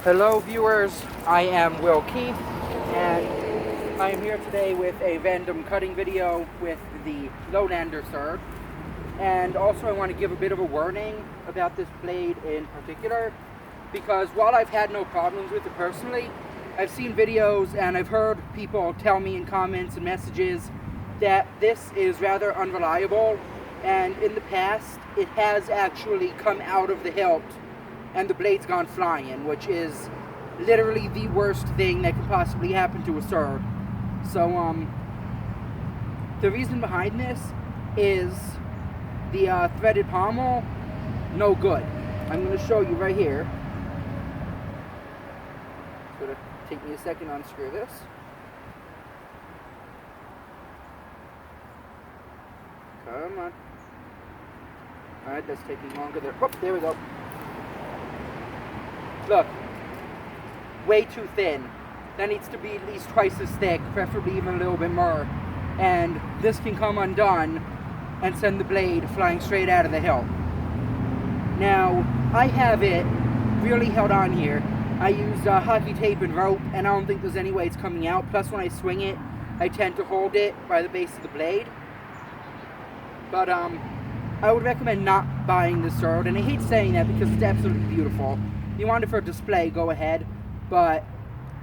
Hello viewers, I am Will Keith, and I am here today with a random cutting video with the Lowlander sword. And also I want to give a bit of a warning about this blade in particular, because while I've had no problems with it personally, I've seen videos and I've heard people tell me in comments and messages that this is rather unreliable, and in the past it has actually come out of the hilt and the blade's gone flying, which is literally the worst thing that could possibly happen to a sword. So, the reason behind this is the threaded pommel, no good. I'm going to show you right here. It's going to take me a second to unscrew this. Come on. Alright, that's taking longer there. Oh, there we go. Look, way too thin. That needs to be at least twice as thick, preferably even a little bit more. And this can come undone and send the blade flying straight out of the hilt. Now, I have it really held on here. I use hockey tape and rope, and I don't think there's any way it's coming out. Plus, when I swing it, I tend to hold it by the base of the blade. But, I would recommend not buying this sword, and I hate saying that because it's absolutely beautiful. If you want it for display, go ahead. But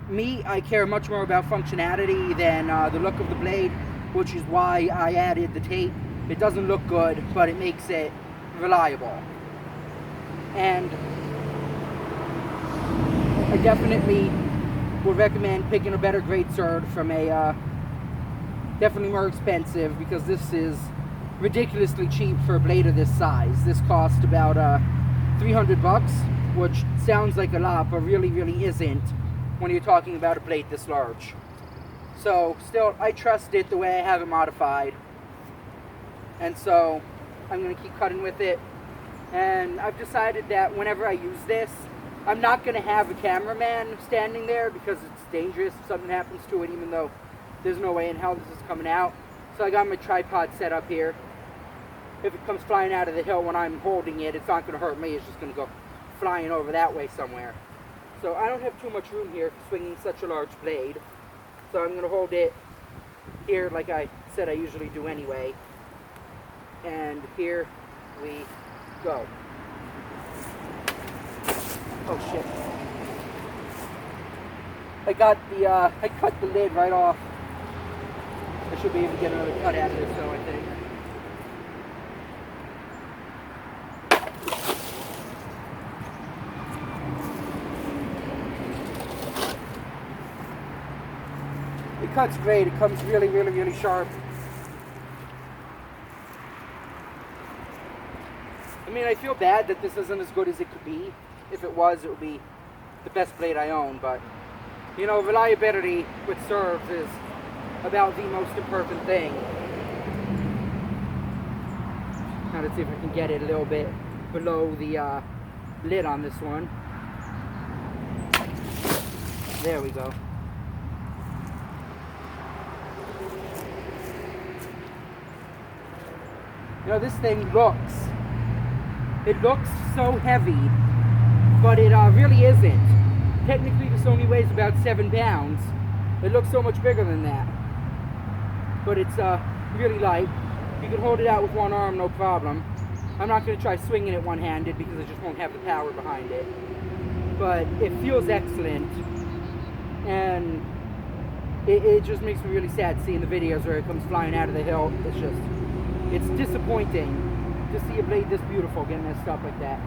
me, I care much more about functionality than the look of the blade, which is why I added the tape. It doesn't look good, but it makes it reliable. And I definitely would recommend picking a better grade sword from a definitely more expensive, because this is ridiculously cheap for a blade of this size. This cost about $300, which sounds like a lot, but really isn't when you're talking about a blade this large. So still, I trust it the way I have it modified, and so I'm going to keep cutting with it. And I've decided that whenever I use this, I'm not going to have a cameraman standing there, because it's dangerous if something happens to it, even though there's no way in hell this is coming out. So I got my tripod set up here. If it comes flying out of the hill when I'm holding it, it's not going to hurt me. It's just going to go flying over that way somewhere. So I don't have too much room here for swinging such a large blade. So I'm going to hold it here like I said I usually do anyway. And here we go. Oh shit. I cut the lid right off. I should be able to get another cut out of this though, I think. It cuts great. It comes really sharp. I mean, I feel bad that this isn't as good as it could be. If it was, it would be the best blade I own, but you know, reliability with swords is about the most important thing. Now let's see if I can get it a little bit below the lid on this one. There we go. You know, this thing looks so heavy, but it really isn't. Technically this only weighs about 7 pounds. It looks so much bigger than that. But it's really light. You can hold it out with one arm, no problem. I'm not going to try swinging it one-handed because I just won't have the power behind it. But it feels excellent, and it just makes me really sad seeing the videos where it comes flying out of the hilt. It's disappointing to see a blade this beautiful get messed up like that.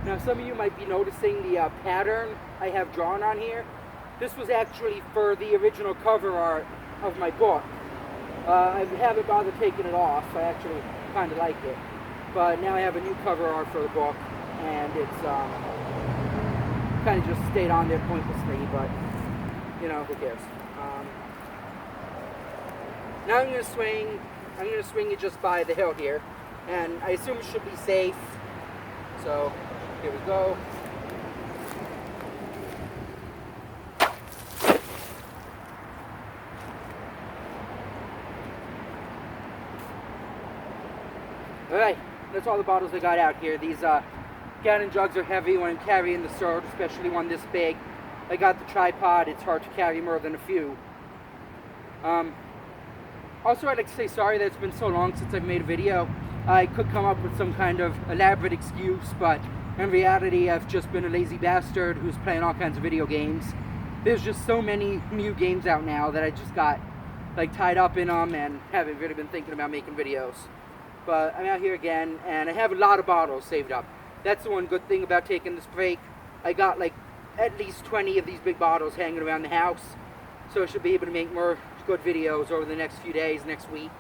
Now some of you might be noticing the pattern I have drawn on here. This was actually for the original cover art of my book. I haven't bothered taking it off. I actually kind of like it. But now I have a new cover art for the book, and it's kind of just stayed on there pointlessly, but you know, who cares. Now I'm going to swing it just by the hilt here, and I assume it should be safe. So here we go. Alright, that's all the bottles I got out here. These Gallon jugs are heavy when carrying the sword, especially one this big. I got the tripod, it's hard to carry more than a few. Also, I'd like to say sorry that it's been so long since I've made a video. I could come up with some kind of elaborate excuse, but in reality, I've just been a lazy bastard who's playing all kinds of video games. There's just so many new games out now that I just got like tied up in them and haven't really been thinking about making videos. But I'm out here again, and I have a lot of bottles saved up. That's the one good thing about taking this break. I got like at least 20 of these big bottles hanging around the house, so I should be able to make more good videos over the next few days, next week.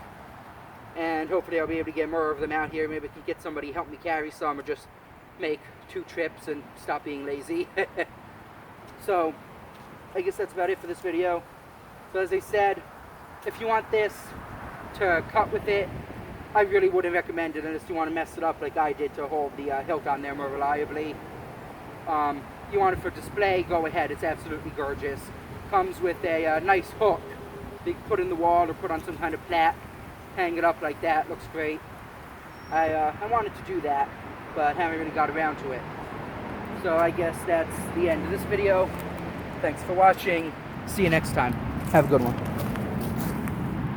And hopefully I'll be able to get more of them out here. Maybe I can get somebody to help me carry some, or just make 2 trips and stop being lazy. So I guess that's about it for this video. So as I said, if you want this to cut with it, I really wouldn't recommend it unless you want to mess it up like I did to hold the hilt on there more reliably. You want it for display, go ahead, it's absolutely gorgeous. Comes with a nice hook that you can put in the wall or put on some kind of plaque. Hang it up like that, looks great. I wanted to do that, but haven't really got around to it. So I guess that's the end of this video. Thanks for watching. See you next time. Have a good one.